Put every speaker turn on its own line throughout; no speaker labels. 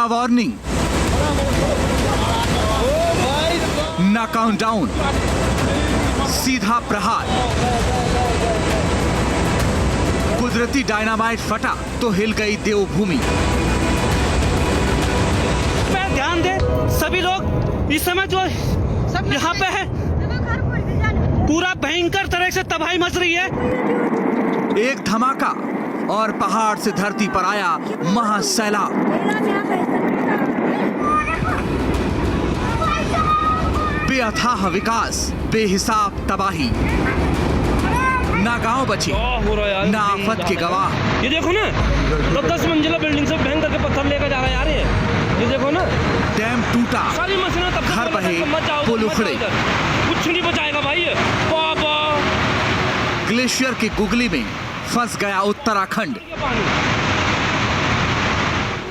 ना वार्निंग, ना काउंटडाउन, सीधा प्रहार। कुदरती डायनामाइट फटा तो हिल गई देवभूमि।
ध्यान दे सभी लोग, इस समय जो यहाँ पे है पूरा भयंकर तरह से तबाही मच रही है।
एक धमाका और पहाड़ से धरती पर आया महासैलाब। बेअथाह विकास, बेहिसाब तबाही, ना गांव बचे, ना आफत के गवाह।
ये देखो ना, 10 मंजिला बिल्डिंग से भयंकर के पत्थर लेकर जा रहे हैं। ये देखो ना,
डैम टूटा, घर बहे, पुल उखड़े,
कुछ नहीं बचाएगा भाई। बाबा
ग्लेशियर की गुगली में फंस गया उत्तराखंड।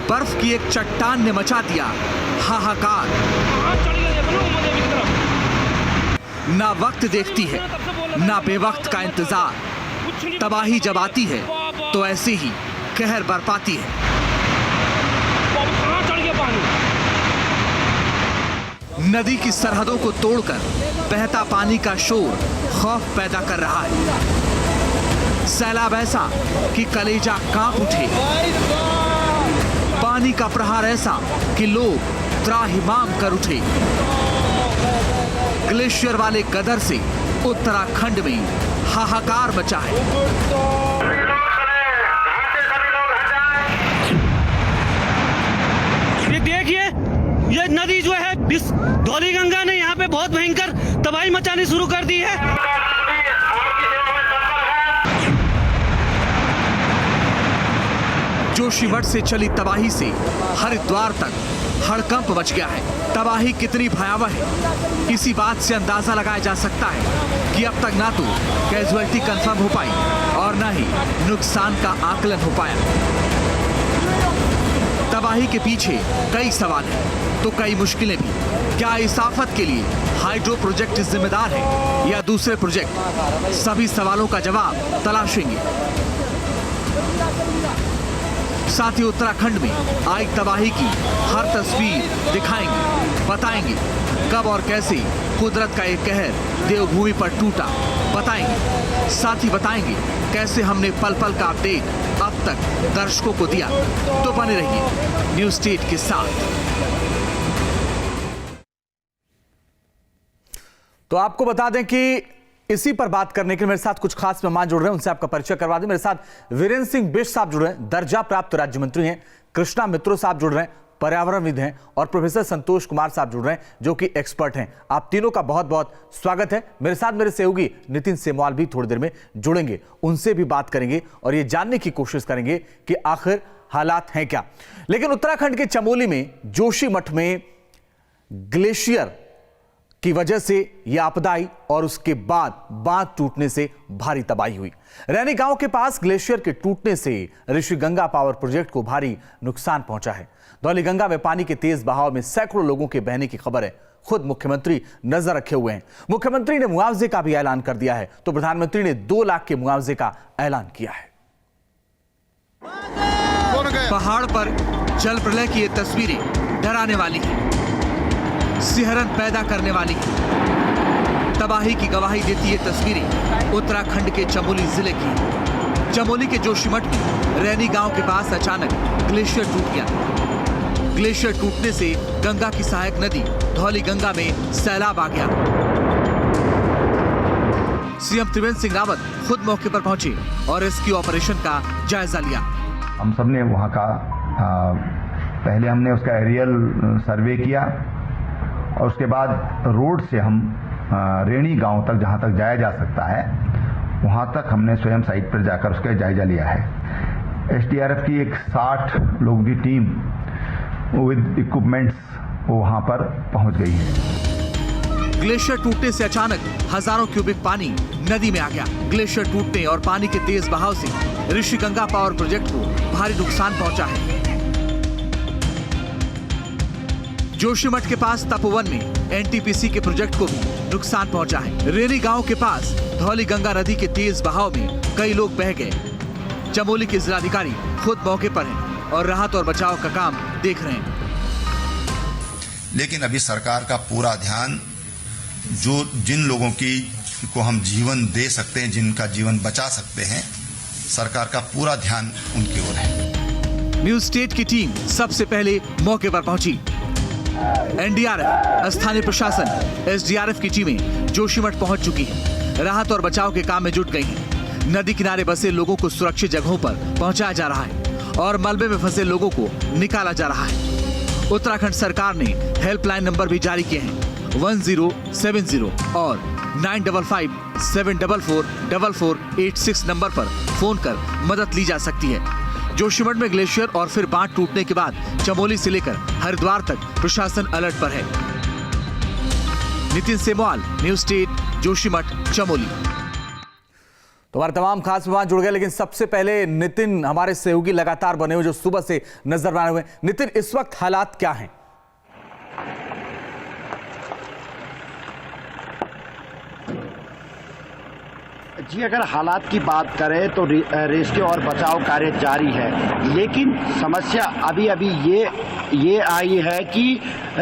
बर्फ की एक चट्टान ने मचा दिया हाहाकार। ना वक्त देखती है, ना बेवक्त का इंतजार। तबाही जब आती है तो ऐसे ही कहर बरपाती है। नदी की सरहदों को तोड़कर बहता पानी का शोर खौफ पैदा कर रहा है। सैलाब ऐसा कि कलेजा कांप उठे, पानी का प्रहार ऐसा कि लोग त्राहिमाम कर उठे। ग्लेशियर वाले गदर से उत्तराखंड में हाहाकार मचा है।
ये देखिए, ये नदी जो है धौली गंगा ने यहाँ पे बहुत भयंकर तबाही मचानी शुरू कर दी है।
जोशीमठ से चली तबाही से हरिद्वार तक हड़कंप मच गया है। तबाही कितनी भयावह है, इसी बात से अंदाजा लगाया जा सकता है कि अब तक ना तो कैजुअलिटी कंफर्म हो पाई और ना ही नुकसान का आकलन हो पाया। तबाही के पीछे कई सवाल हैं, तो कई मुश्किलें भी। क्या इस आफत के लिए हाइड्रो प्रोजेक्ट जिम्मेदार है या दूसरे प्रोजेक्ट? सभी सवालों का जवाब तलाशेंगे। साथ ही उत्तराखंड में आई तबाही की हर तस्वीर दिखाएंगे, बताएंगे कब और कैसे कुदरत का एक कहर देवभूमि पर टूटा, बताएंगे। साथ ही बताएंगे कैसे हमने पल पल का अपडेट अब तक दर्शकों को दिया। तो बने रहिए न्यूज़ स्टेट के साथ।
तो आपको बता दें कि इसी पर बात करने के लिए मेरे साथ कुछ खास मेहमान जुड़ रहे हैं, उनसे आपका परिचय करवा दें। मेरे साथ वीरेंद्र सिंह बिष्ट साहब जुड़ रहे हैं, दर्जा प्राप्त राज्य मंत्री हैं। कृष्णा मित्रो साहब जुड़ रहे हैं, पर्यावरणविद हैं। और प्रोफेसर संतोष कुमार साहब जुड़ रहे हैं, जो कि एक्सपर्ट हैं। आप तीनों का बहुत बहुत स्वागत है। मेरे साथ मेरे सहयोगी नितिन सेमवाल भी थोड़ी देर में जुड़ेंगे, उनसे भी बात करेंगे और ये जानने की कोशिश करेंगे कि आखिर हालात हैं क्या। लेकिन उत्तराखंड के चमोली में जोशीमठ में ग्लेशियर की वजह से यह आपदा आई और उसके बाद बांध टूटने से भारी तबाही हुई। रैनी गांव के पास ग्लेशियर के टूटने से ऋषि गंगा पावर प्रोजेक्ट को भारी नुकसान पहुंचा है। धौली गंगा में पानी के तेज बहाव में सैकड़ों लोगों के बहने की खबर है। खुद मुख्यमंत्री नजर रखे हुए हैं। मुख्यमंत्री ने मुआवजे का भी ऐलान कर दिया है, तो प्रधानमंत्री ने 2 लाख के मुआवजे का ऐलान किया है।
पहाड़ पर जल प्रलय की ये तस्वीरें डराने वाली हैं, सिहरन पैदा करने वाली है। तबाही की गवाही देती ये तस्वीरें उत्तराखंड के चमोली जिले की। चमोली के जोशीमठ में रैनी गांव के पास अचानक ग्लेशियर टूट गया। ग्लेशियर टूटने से गंगा की सहायक नदी धौली गंगा में सैलाब आ गया। सीएम त्रिवेंद्र सिंह रावत खुद मौके पर पहुंचे और रेस्क्यू ऑपरेशन का जायजा लिया।
हम सब ने वहां का पहले हमने उसका एरियल सर्वे किया और उसके बाद रोड से हम रेणी गांव तक, जहां तक जाया जा सकता है, वहां तक हमने स्वयं साइट पर जाकर उसका जायजा लिया है। एसडीआरएफ की एक 60 लोगों की टीम विद इक्विपमेंट्स वहां पर पहुंच गई है।
ग्लेशियर टूटने से अचानक हजारों क्यूबिक पानी नदी में आ गया। ग्लेशियर टूटने और पानी के तेज बहाव से ऋषि गंगा पावर प्रोजेक्ट को भारी नुकसान पहुंचा है। जोशीमठ के पास तपोवन में एनटीपीसी के प्रोजेक्ट को भी नुकसान पहुंचा है। रेनी गांव के पास धौली गंगा नदी के तेज बहाव में कई लोग बह गए। चमोली के जिलाधिकारी खुद मौके पर हैं और राहत और बचाव का काम देख रहे हैं।
लेकिन अभी सरकार का पूरा ध्यान जिन लोगों को हम जीवन दे सकते हैं, जिनका जीवन बचा सकते हैं, सरकार का पूरा ध्यान उनकी ओर है।
न्यूज स्टेट की टीम सबसे पहले मौके पर पहुंची। एनडीआरएफ, स्थानीय प्रशासन, एसडीआरएफ की टीमें जोशीमठ पहुंच चुकी है। राहत और बचाव के काम में जुट गई हैं। नदी किनारे बसे लोगों को सुरक्षित जगहों पर पहुंचाया जा रहा है और मलबे में फंसे लोगों को निकाला जा रहा है। उत्तराखंड सरकार ने हेल्पलाइन नंबर भी जारी किए हैं। 1070 और 9557444486 नंबर पर फोन कर मदद ली जा सकती है। जोशीमठ में ग्लेशियर और फिर बांध टूटने के बाद चमोली से लेकर हरिद्वार तक प्रशासन अलर्ट पर है। Nitin Semwal, news state, Joshimath, Chamoli.
तो हमारे तमाम खास मेहमान जुड़ गए, लेकिन सबसे पहले नितिन, हमारे सहयोगी लगातार बने हुए जो सुबह से नजर बनाए हुए। नितिन, इस वक्त हालात क्या हैं?
जी, अगर हालात की बात करें तो रेस्क्यू और बचाव कार्य जारी है, लेकिन समस्या अभी ये आई है कि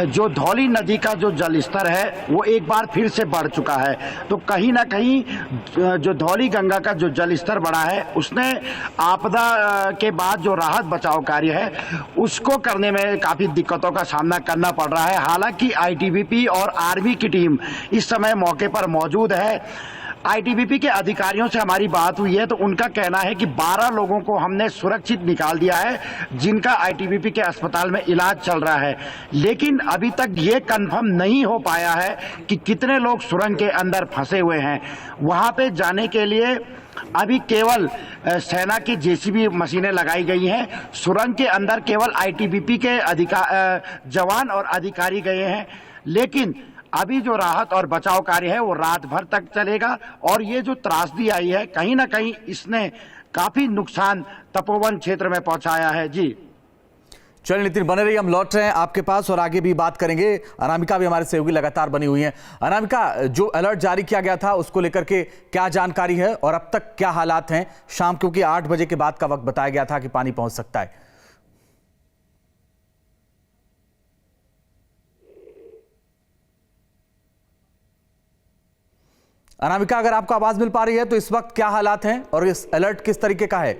जो धौली नदी का जो जलस्तर है वो एक बार फिर से बढ़ चुका है। तो कहीं ना कहीं जो धौली गंगा का जो जलस्तर बढ़ा है उसने आपदा के बाद जो राहत बचाव कार्य है उसको करने में काफ़ी दिक्कतों का सामना करना पड़ रहा है। हालांकि आईटीबीपी और आर्मी की टीम इस समय मौके पर मौजूद है। आईटीबीपी के अधिकारियों से हमारी बात हुई है तो उनका कहना है कि 12 लोगों को हमने सुरक्षित निकाल दिया है, जिनका आईटीबीपी के अस्पताल में इलाज चल रहा है। लेकिन अभी तक ये कंफर्म नहीं हो पाया है कि कितने लोग सुरंग के अंदर फंसे हुए हैं। वहां पे जाने के लिए अभी केवल सेना की जेसीबी मशीनें लगाई गई हैं। सुरंग के अंदर केवल आईटीबीपी के जवान और अधिकारी गए हैं। लेकिन अभी जो राहत और बचाव कार्य है वो रात भर तक चलेगा और ये जो त्रासदी आई है कहीं ना कहीं इसने काफी नुकसान तपोवन क्षेत्र में पहुंचाया है। जी
चलिए नितिन, बने रहिए, हम लौट रहे हैं आपके पास और आगे भी बात करेंगे। अनामिका भी हमारे सहयोगी लगातार बनी हुई हैं। अनामिका, जो अलर्ट जारी किया गया था उसको लेकर के क्या जानकारी है और अब तक क्या हालात हैं? शाम क्योंकि 8 बजे के बाद का वक्त बताया गया था कि पानी पहुंच सकता है। अनामिका, अगर आपको आवाज मिल पा रही है तो इस वक्त क्या हालात हैं और इस अलर्ट किस तरीके का है?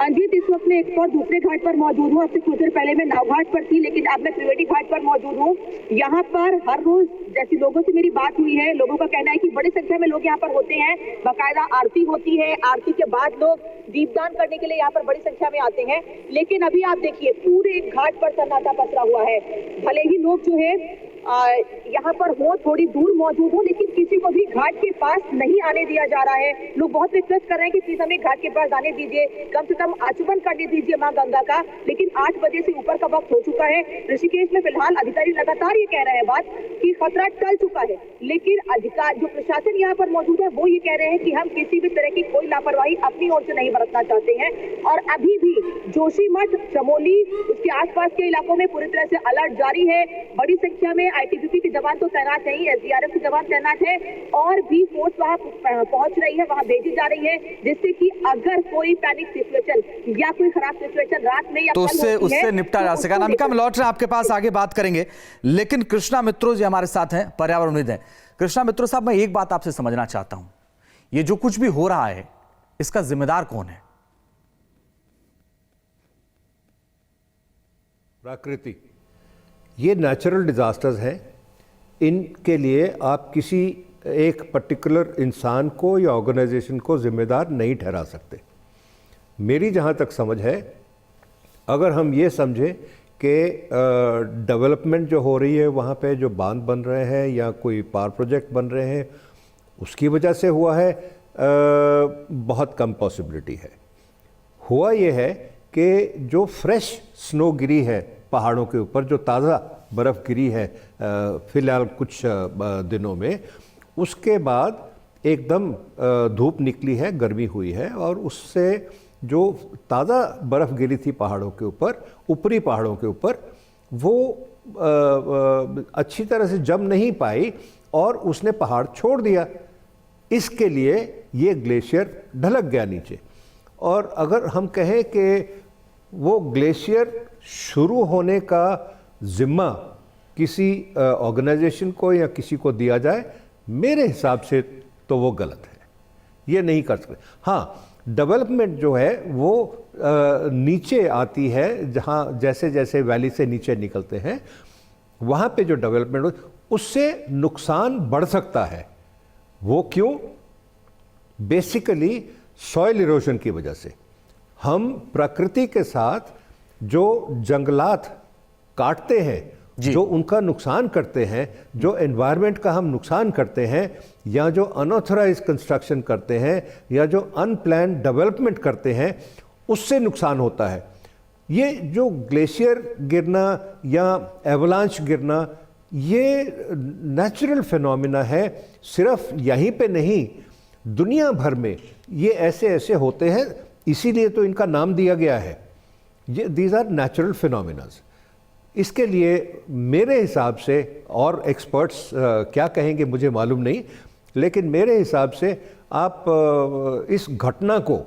अंजित, इस वक्त मैं एक और दूसरे घाट पर मौजूद हूँ। अब से कुछ देर पहले मैं नाव घाट पर थी, लेकिन अब मैं त्रिवेणी घाट पर मौजूद हूँ। यहाँ पर हर रोज जैसे लोगों से मेरी बात हुई है, लोगों का कहना है कि बड़ी संख्या में लोग यहाँ पर होते हैं। बाकायदा आरती होती है, आरती के बाद लोग दीपदान करने के लिए यहाँ पर बड़ी संख्या में आते हैं। लेकिन अभी आप देखिए पूरे घाट पर सन्नाटा पसरा हुआ है। भले ही लोग जो है यहाँ पर हो, थोड़ी दूर मौजूद हो, लेकिन किसी को भी घाट के पास नहीं आने दिया जा रहा है। लोग बहुत रिक्वेस्ट कर रहे हैं कि प्लीज हमें घाट के पास आने दीजिए, कम से कम आचमन करने दीजिए मां गंगा का। लेकिन 8 बजे से ऊपर का वक्त हो चुका है। ऋषिकेश में फिलहाल अधिकारी लगातार ये कह रहे हैं बात कि खतरा टल चुका है, लेकिन अधिकारी जो प्रशासन यहाँ पर मौजूद है वो ये कह रहे हैं कि हम किसी भी तरह की कोई लापरवाही अपनी ओर से नहीं बरतना चाहते हैं। और अभी भी जोशीमठ, चमोली, उसके आसपास के इलाकों में पूरी तरह से अलर्ट जारी है। बड़ी संख्या में आईटीबीपी के जवान तो तैनात है ही, एसडीआरएफ के जवान तैनात है और भी फोर्स वहां पहुंच रही है, वहां भेजी जा रही है, जिससे कि अगर कोई पैनिक सिचुएशन या कोई खराब सिचुएशन रात में या
तो उससे निपटा जा सकेगा। अनामिका, हम लौट रहे हैं आपके पास, आगे बात करेंगे। लेकिन कृष्णा मित्रो जी हमारे साथ हैं, पर्यावरणविद हैं। कृष्णा मित्रो साहब, मैं एक बात आपसे समझना चाहता हूं, ये जो कुछ भी हो रहा है इसका जिम्मेदार कौन है?
प्रकृति। ये नेचुरल डिजास्टर्स हैं, इनके लिए आप किसी एक पर्टिकुलर इंसान को या ऑर्गेनाइजेशन को जिम्मेदार नहीं ठहरा सकते। मेरी जहाँ तक समझ है, अगर हम ये समझें कि डेवलपमेंट जो हो रही है वहाँ पे जो बांध बन रहे हैं या कोई पावर प्रोजेक्ट बन रहे हैं उसकी वजह से हुआ है, बहुत कम पॉसिबिलिटी है। हुआ ये है कि जो फ्रेश स्नो गिरी है पहाड़ों के ऊपर, जो ताज़ा बर्फ़ गिरी है फ़िलहाल कुछ दिनों में, उसके बाद एकदम धूप निकली है, गर्मी हुई है और उससे जो ताज़ा बर्फ़ गिरी थी पहाड़ों के ऊपर, ऊपरी पहाड़ों के ऊपर, वो अच्छी तरह से जम नहीं पाई और उसने पहाड़ छोड़ दिया। इसके लिए ये ग्लेशियर ढलक गया नीचे। और अगर हम कहें कि वो ग्लेशियर शुरू होने का जिम्मा किसी ऑर्गेनाइजेशन को या किसी को दिया जाए, मेरे हिसाब से तो वो गलत है, ये नहीं कर सकते। हाँ, डेवलपमेंट जो है वो नीचे आती है, जहाँ जैसे जैसे वैली से नीचे निकलते हैं वहाँ पे जो डेवलपमेंट हो उससे नुकसान बढ़ सकता है। वो क्यों? बेसिकली सॉइल इरोजन की वजह से। हम प्रकृति के साथ जो जंगलात काटते हैं, जो उनका नुकसान करते हैं, जो एनवायरनमेंट का हम नुकसान करते हैं, या जो अनऑथराइज कंस्ट्रक्शन करते हैं, या जो अनप्लान डेवलपमेंट करते हैं, उससे नुकसान होता है। ये जो ग्लेशियर गिरना या एवलांच गिरना, ये नेचुरल फिनोमिना है, सिर्फ यहीं पे नहीं, दुनिया भर में ये ऐसे ऐसे होते हैं, इसीलिए तो इनका नाम दिया गया है। ये दीज आर नेचुरल फिनोमिनाज। इसके लिए मेरे हिसाब से, और एक्सपर्ट्स क्या कहेंगे मुझे मालूम नहीं, लेकिन मेरे हिसाब से आप इस घटना को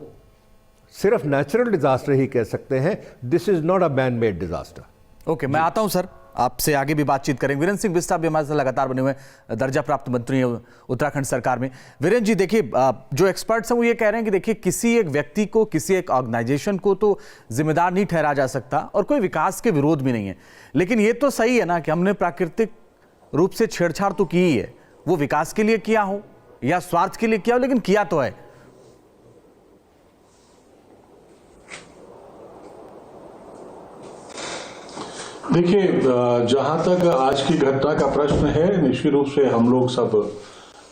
सिर्फ नेचुरल डिजास्टर ही कह सकते हैं। This is not a man made disaster.
Okay, मैं आता हूं सर, आपसे आगे भी बातचीत करेंगे। वीरेंद्र सिंह बिष्ट भी हमारे साथ लगातार बने हुए हैं, दर्जा प्राप्त मंत्री हैं उत्तराखंड सरकार में। वीरेंद्र जी, देखिए, जो एक्सपर्ट्स हैं वो ये कह रहे हैं कि देखिए, किसी एक व्यक्ति को, किसी एक ऑर्गेनाइजेशन को तो जिम्मेदार नहीं ठहरा जा सकता, और कोई विकास के विरोध भी नहीं है। लेकिन ये तो सही है ना कि हमने प्राकृतिक रूप से छेड़छाड़ तो की ही है, वो विकास के लिए किया हो या स्वार्थ के लिए किया हो, लेकिन किया तो है।
देखिए, जहां तक आज की घटना का प्रश्न है, निश्चित रूप से हम लोग सब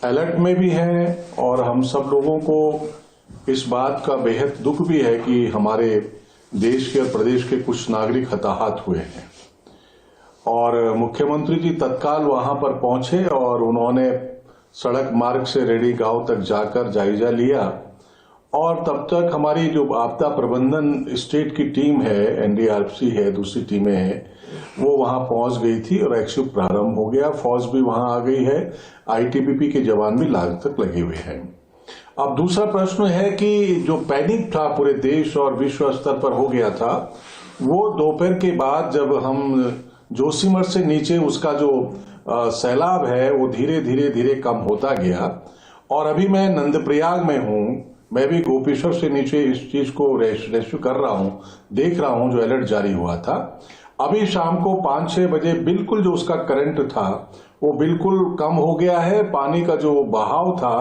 अलर्ट में भी हैं, और हम सब लोगों को इस बात का बेहद दुख भी है कि हमारे देश के और प्रदेश के कुछ नागरिक हताहत हुए हैं। और मुख्यमंत्री जी तत्काल वहां पर पहुंचे और उन्होंने सड़क मार्ग से रेडी गांव तक जाकर जायजा लिया, और तब तक हमारी जो आपदा प्रबंधन स्टेट की टीम है, एनडीआरएफ है, दूसरी टीमें हैं, वो वहां पहुंच गई थी और एक्शन प्रारंभ हो गया। फौज भी वहां आ गई है, आईटीबीपी के जवान भी लाग तक लगे हुए हैं। अब दूसरा प्रश्न है कि जो पैनिक था पूरे देश और विश्व स्तर पर हो गया था, वो दोपहर के बाद जब हम जोशीमठ से नीचे उसका जो सैलाब है वो धीरे धीरे धीरे कम होता गया, और अभी मैं नंदप्रयाग में हूं, मैं भी गोपेश्वर से नीचे इस चीज को रेस्क्यू कर रहा हूं, देख रहा हूं जो अलर्ट जारी हुआ था। अभी शाम को 5-6 बजे बिल्कुल जो उसका करंट था वो बिल्कुल कम हो गया है। पानी का जो बहाव था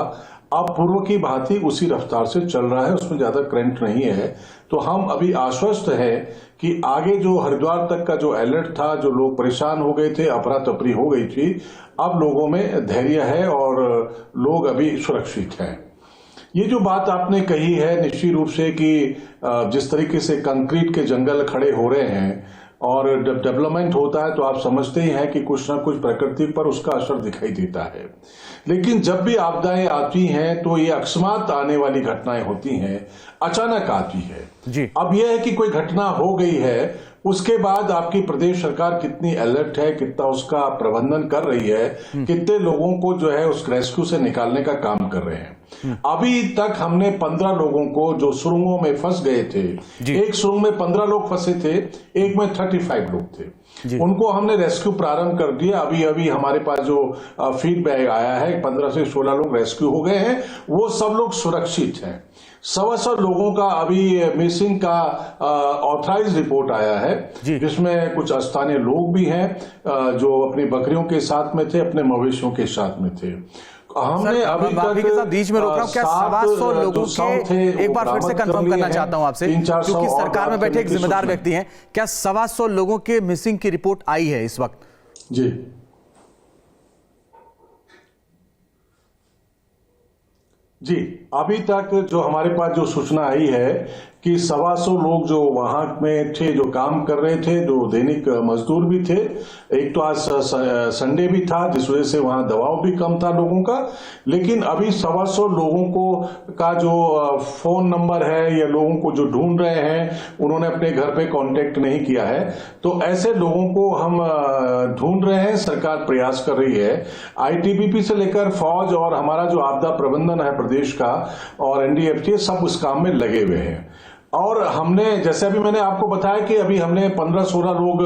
अब पूर्व की भांति उसी रफ्तार से चल रहा है, उसमें ज्यादा करंट नहीं है। तो हम अभी आश्वस्त है कि आगे जो हरिद्वार तक का जो अलर्ट था, जो लोग परेशान हो गए थे, अफरा तफरी हो गई थी, अब लोगों में धैर्य है और लोग अभी सुरक्षित हैं। ये जो बात आपने कही है निश्चित रूप से कि जिस तरीके से कंक्रीट के जंगल खड़े हो रहे हैं और जब डेवलपमेंट होता है तो आप समझते ही हैं कि कुछ ना कुछ प्रकृति पर उसका असर दिखाई देता है। लेकिन जब भी आपदाएं आती हैं तो ये अकस्मात आने वाली घटनाएं होती हैं, अचानक आती है
जी।
अब यह है कि कोई घटना हो गई है, उसके बाद आपकी प्रदेश सरकार कितनी अलर्ट है, कितना उसका प्रबंधन कर रही है, कितने लोगों को जो है उस रेस्क्यू से निकालने का काम कर रहे हैं। अभी तक हमने 15 लोगों को जो सुरंगों में फंस गए थे, एक सुरंग में 15 लोग फंसे थे, एक में 35 लोग थे, उनको हमने रेस्क्यू प्रारंभ कर दिया। अभी अभी हमारे पास जो फीडबैक आया है 15 से 16 लोग रेस्क्यू हो गए हैं, वो सब लोग सुरक्षित हैं। 125 लोगों का अभी मिसिंग का ऑथराइज रिपोर्ट आया है, जिसमें कुछ स्थानीय लोग भी हैं जो अपनी बकरियों के साथ में थे, अपने मवेशियों के साथ में थे। हमने अभी तक
के साथ बीच में रोक रहा हूं, क्या 125 लोगों के, एक बार फिर से कंफर्म करना चाहता हूं आपसे, क्योंकि सरकार में बैठे एक जिम्मेदार व्यक्ति हैं, क्या 125 लोगों के मिसिंग की रिपोर्ट आई है इस वक्त?
जी जी, अभी तक जो हमारे पास जो सूचना आई है कि 125 लोग जो वहां में थे, जो काम कर रहे थे, जो दैनिक मजदूर भी थे। एक तो आज संडे भी था, जिस वजह से वहां दबाव भी कम था लोगों का। लेकिन अभी 125 लोगों को का जो फोन नंबर है या लोगों को जो ढूंढ रहे हैं, उन्होंने अपने घर पे कांटेक्ट नहीं किया है, तो ऐसे लोगों को हम ढूंढ रहे हैं। सरकार प्रयास कर रही है, आईटीबीपी से लेकर फौज और हमारा जो आपदा प्रबंधन है प्रदेश का और एनडीएफटी, सब उस काम में लगे हुए हैं। और हमने जैसे अभी मैंने आपको बताया कि अभी हमने 15-16 लोग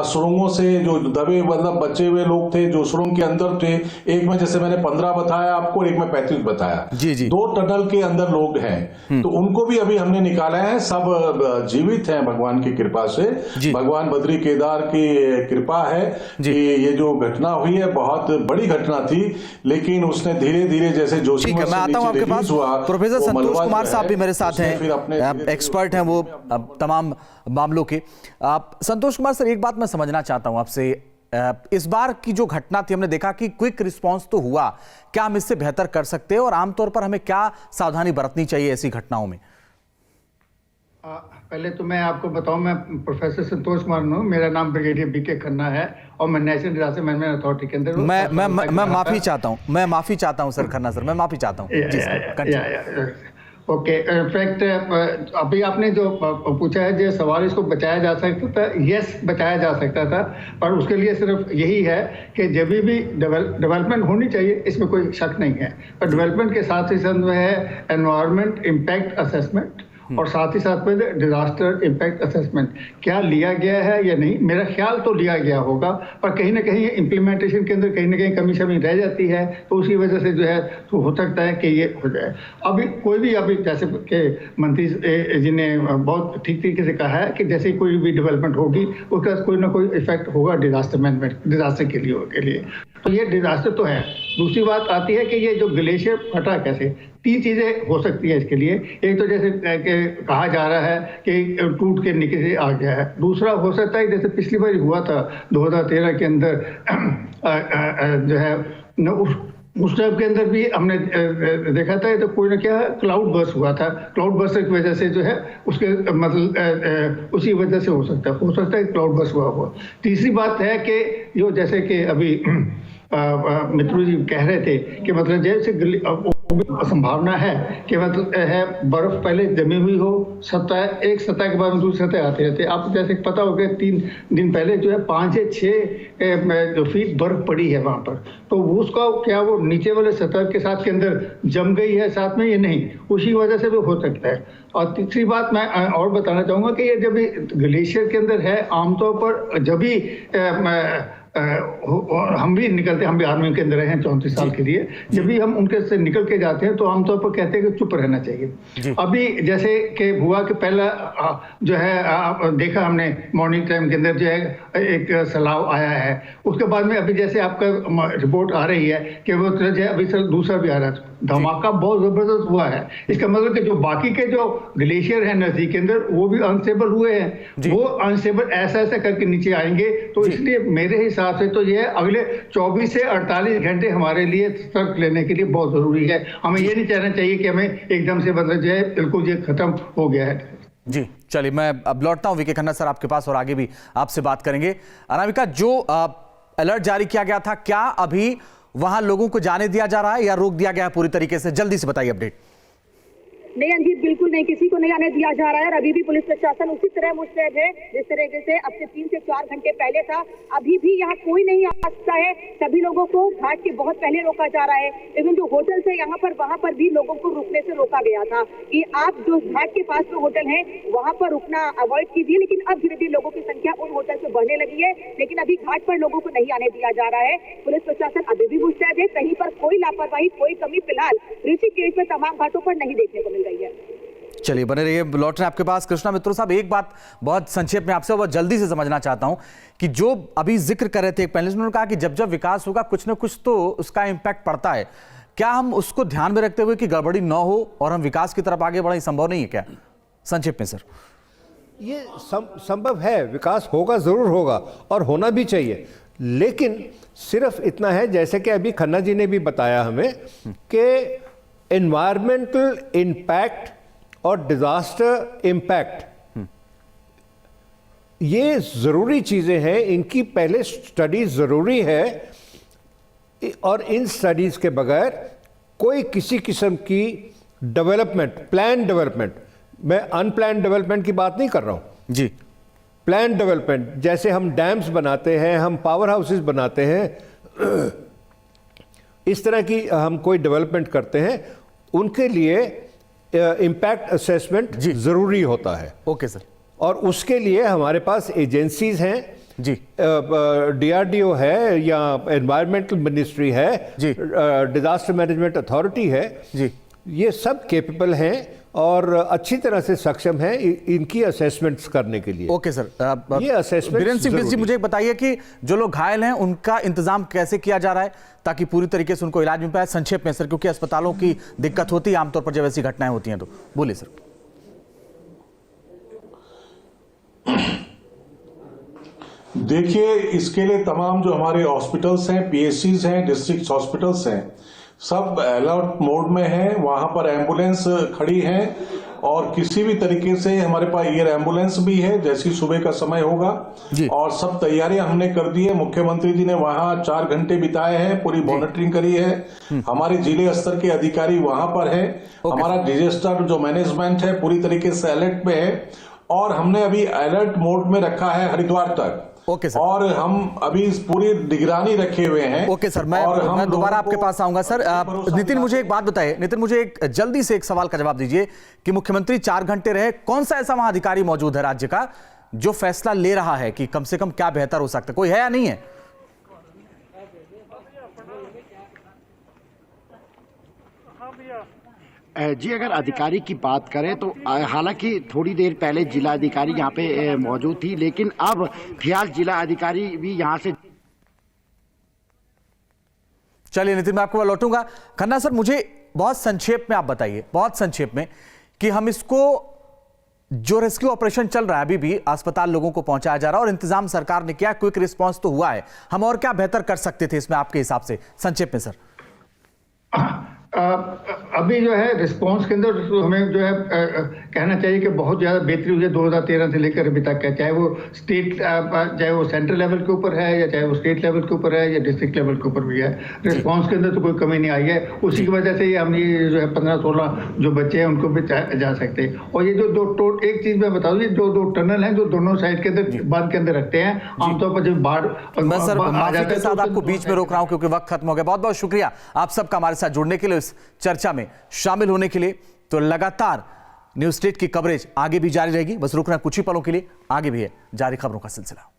सुरंगों से जो दबे मतलब बचे हुए लोग थे जो सुरंग के अंदर थे, एक में जैसे मैंने 15 बताया आपको, एक में 35 बताया,
जी जी
2 टनल के अंदर लोग हैं, तो उनको भी अभी हमने निकाला है। सब जीवित हैं भगवान की कृपा से, भगवान बद्री केदार की कृपा है कि ये जो घटना हुई है बहुत बड़ी घटना थी, लेकिन उसने धीरे धीरे जैसे जोशी
मैं आता हूं आपके पास। प्रोफेसर संतोष कुमार साहब भी मेरे साथ हैं, एक्सपर्ट हैं वो तमाम मामलों के। संतोष कुमार सर, एक बात मैं समझना चाहता हूं आपसे, इस बार की जो घटना थी हमने देखा कि क्विक रिस्पांस तो हुआ, क्या हम इससे बेहतर कर सकते हैं और आमतौर पर हमें क्या सावधानी बरतनी चाहिए ऐसी घटनाओं में?
पहले तो मैं आपको बताऊं, मैं प्रोफेसर संतोष कुमार हूं, मेरा नाम ब्रिगेडियर बीके खन्ना है और मैं नेशनल डिजास्टर मैनेजमेंट अथॉरिटी के अंदर
मैं माफी चाहता हूं सर खन्ना सर, मैं माफी चाहता हूं।
ओके, इनफैक्ट अभी आपने जो पूछा है जो सवाल, इसको बचाया जा सकता था, यस बचाया जा सकता था, पर उसके लिए सिर्फ यही है कि जब भी डेवलपमेंट होनी चाहिए, इसमें कोई शक नहीं है, पर डेवलपमेंट के साथ ही साथ में है एनवायरनमेंट इम्पैक्ट असेसमेंट और साथ ही साथ में डिजास्टर इम्पैक्ट असेसमेंट क्या लिया गया है या नहीं। मेरा ख्याल तो लिया गया होगा, पर कहीं ना कहीं इम्प्लीमेंटेशन के अंदर कहीं ना कहीं कमी शमी रह जाती है, तो उसकी वजह से जो है तो हो सकता है कि ये हो जाए। अभी कोई भी अभी जैसे कि मंत्री जी ने बहुत ठीक तरीके से कहा है कि जैसे कोई भी डेवलपमेंट होगी उसका कोई ना कोई इफेक्ट होगा डिजास्टर मैनेजमेंट, डिजास्टर के लिए तो ये डिजास्टर तो है। दूसरी बात आती है कि ये जो ग्लेशियर फटा कैसे, 3 चीजें हो सकती है इसके लिए। एक तो जैसे कहा जा रहा है कि टूट के नीचे आ गया है, दूसरा हो सकता है जैसे पिछली बार हुआ था 2013 के अंदर जो है उस टाइम के अंदर भी हमने देखा था तो कोई ना क्या क्लाउड बर्स्ट हुआ था, क्लाउड बर्स्ट की वजह से जो है उसके मतलब उसी वजह से हो सकता है क्लाउड बर्स्ट हुआ। तीसरी बात है कि जो जैसे कि अभी मित्रों जी कह रहे थे कि मतलब जैसे संभावना है कि मतलब है बर्फ पहले जमी हुई हो, एक सतह के बाद दूसरी सतह आते रहते। आप जैसे पता हो गया 3 दिन पहले जो है 5 से 6 फीट बर्फ पड़ी है वहां पर, तो उसका क्या वो नीचे वाले सतह के साथ के अंदर जम गई है साथ में, ये नहीं, उसी वजह से भी हो सकता है। और तीसरी बात मैं और बताना चाहूंगा कि ये जब भी ग्लेशियर के अंदर है, आमतौर पर जब भी हम भी निकलते, हम भी आर्मी के अंदर रहे हैं 34 साल के लिए, जब भी हम उनके से निकल के जाते हैं तो आमतौर पर कहते हैं कि चुप रहना चाहिए। अभी जैसे कि हुआ कि पहला जो है देखा हमने मॉर्निंग टाइम के अंदर जो है एक सैलाब आया है, उसके बाद में अभी जैसे आपका रिपोर्ट आ रही है कि वो जो है अभी दूसरा भी आ रहा है, धमाका बहुत जबरदस्त हुआ है। इसका मतलब कि जो बाकी के जो ग्लेशियर है नजदीक के अंदर वो भी अनस्टेबल हुए हैं, वो अनस्टेबल ऐसा करके नीचे आएंगे। तो इसलिए मेरे हिसाब से तो ये अगले 24 से 48 घंटे हमारे लिए सतर्क लेने के लिए बहुत जरूरी है। हमें ये नहीं कहना चाहिए कि हमें एकदम से मतलब जो है बिल्कुल ये खत्म हो गया है।
जी चलिए, मैं अब लौटता हूं वीके खन्ना सर आपके पास और आगे भी आपसे बात करेंगे। अनामिका, जो अलर्ट जारी किया गया था, क्या अभी वहां लोगों को जाने दिया जा रहा है या रोक दिया गया है पूरी तरीके से? जल्दी से बताइए अपडेट।
नहीं अंजीत, बिल्कुल नहीं, किसी को नहीं आने दिया जा रहा है और अभी भी पुलिस प्रशासन उसी तरह मुस्तैद है जिस तरीके से अब से 3 से 4 घंटे पहले था। अभी भी यहाँ कोई नहीं आ सकता है, सभी लोगों को घाट के बहुत पहले रोका जा रहा है। लेकिन जो होटल है यहाँ पर, वहाँ पर भी लोगों को रुकने से रोका गया था कि आप जो घाट के पास जो होटल है वहाँ पर रुकना अवॉइड कीजिए। लेकिन अब धीरे धीरे लोगों की संख्या उन होटल से बढ़ने लगी है, लेकिन अभी घाट पर लोगों को नहीं आने दिया जा रहा है। पुलिस प्रशासन अभी भी मुस्तैद है, कहीं पर कोई लापरवाही, कोई कमी फिलहाल ऋषिकेश में तमाम घाटों पर नहीं देखने को मिल रही है।
चलिए बने रहिए, लौट रहे हैं आपके पास। कृष्णा मित्रों साहब, एक बात बहुत संक्षेप में आपसे बहुत जल्दी से समझना चाहता हूं कि जो अभी जिक्र कर रहे थे एक पैनलिस्ट, उन्होंने कहा कि जब जब विकास होगा कुछ ना कुछ तो उसका इंपैक्ट पड़ता है। क्या हम उसको ध्यान में रखते हुए कि गड़बड़ी न हो और हम विकास की तरफ आगे बढ़े, संभव नहीं है क्या? संक्षेप में सर।
ये संभव है, विकास होगा, जरूर होगा और होना भी चाहिए, लेकिन सिर्फ इतना है जैसे कि अभी खन्ना जी ने भी बताया हमें कि एनवायरमेंटल इम्पैक्ट और डिजास्टर इम्पैक्ट ये जरूरी चीजें हैं, इनकी पहले स्टडी जरूरी है और इन स्टडीज के बगैर कोई किसी किस्म की डेवलपमेंट, प्लान डेवलपमेंट, मैं अनप्लान डेवलपमेंट की बात नहीं कर रहा हूं
जी,
प्लान डेवलपमेंट, जैसे हम डैम्स बनाते हैं, हम पावर हाउसेस बनाते हैं, इस तरह की हम कोई डेवलपमेंट करते हैं, उनके लिए इम्पैक्ट असेसमेंट ज़रूरी होता है।
Okay sir.
और उसके लिए हमारे पास एजेंसीज हैं
जी,
DRDO है या एनवायरमेंटल मिनिस्ट्री है
जी,
डिजास्टर मैनेजमेंट अथॉरिटी है
जी,
ये सब केपेबल हैं और अच्छी तरह से सक्षम हैं इनकी असेसमेंट्स करने के लिए।
Okay sir.
ये असेसमेंट
वीरेंद्र सिंह बिष्ट जी, मुझे बताइए कि जो लोग घायल हैं उनका इंतजाम कैसे किया जा रहा है ताकि पूरी तरीके से उनको इलाज मिल पाए? संक्षेप में सर, क्योंकि अस्पतालों की दिक्कत होती है आमतौर पर जब ऐसी घटनाएं होती हैं, तो बोलिए सर।
देखिए, इसके लिए तमाम जो हमारे हॉस्पिटल्स हैं, PSCs हैं, डिस्ट्रिक्ट हॉस्पिटल्स हैं, सब अलर्ट मोड में हैं। वहां पर एम्बुलेंस खड़ी है और किसी भी तरीके से हमारे पास एयर एम्बुलेंस भी है जैसी सुबह का समय होगा। और सब तैयारियां हमने कर दी है। मुख्यमंत्री जी ने वहां 4 घंटे बिताए हैं, पूरी मॉनिटरिंग करी है। हमारे जिले स्तर के अधिकारी वहां पर है। हमारा डिजास्टर जो मैनेजमेंट है पूरी तरीके से अलर्ट में है और हमने अभी अलर्ट मोड में रखा है हरिद्वार तक।
Okay sir.
और हम अभी पूरी निगरानी रखे हुए हैं।
ओके सर, मैं दोबारा आपके पास आऊंगा सर। नितिन, मुझे एक बात बताइए। नितिन, मुझे एक जल्दी से एक सवाल का जवाब दीजिए कि मुख्यमंत्री 4 घंटे रहे, कौन सा ऐसा वहां अधिकारी मौजूद है राज्य का जो फैसला ले रहा है कि कम से कम क्या बेहतर हो सकता है? कोई है या नहीं है?
जी, अगर अधिकारी की बात करें तो हालांकि थोड़ी देर पहले जिला अधिकारी यहाँ पे मौजूद थी, लेकिन अब फिलहाल जिला अधिकारी भी यहाँ से।
चलिए नितिन, मैं आपको लौटूंगा। खन्ना सर, मुझे बहुत संक्षेप में आप बताइए, बहुत संक्षेप में, कि हम इसको जो रेस्क्यू ऑपरेशन चल रहा है अभी भी अस्पताल लोगों को पहुंचाया जा रहा है और इंतजाम सरकार ने किया, क्विक रिस्पांस तो हुआ है, हम और क्या बेहतर कर सकते थे इसमें आपके हिसाब से? संक्षेप में सर।
अभी जो है रिस्पांस के अंदर हमें जो है कहना चाहिए कि बहुत ज़्यादा बेहतरी हुई है 2013 से लेकर अभी तक है। चाहे वो स्टेट, चाहे वो सेंट्रल लेवल के ऊपर है या चाहे वो स्टेट लेवल के ऊपर है या डिस्ट्रिक्ट लेवल के ऊपर भी है, रिस्पांस के अंदर तो कोई कमी नहीं आई है। उसी की वजह से ये हम ये जो है 15-16 जो बच्चे हैं उनको भी जा सकते हैं। और ये जो एक चीज़ मैं बता दूँ, जो 2 टनल हैं जो दोनों साइड के अंदर बांध के अंदर रखते हैं, आमतौर पर जब बाढ़
के साथ आपको बीच में रोक रहा हूं क्योंकि वक्त खत्म हो गया। बहुत बहुत शुक्रिया आप सबका हमारे साथ जुड़ने के लिए, इस चर्चा में शामिल होने के लिए। तो लगातार न्यूज़ स्टेट की कवरेज आगे भी जारी रहेगी, बस रुकना कुछ ही पलों के लिए, आगे भी है जारी खबरों का सिलसिला।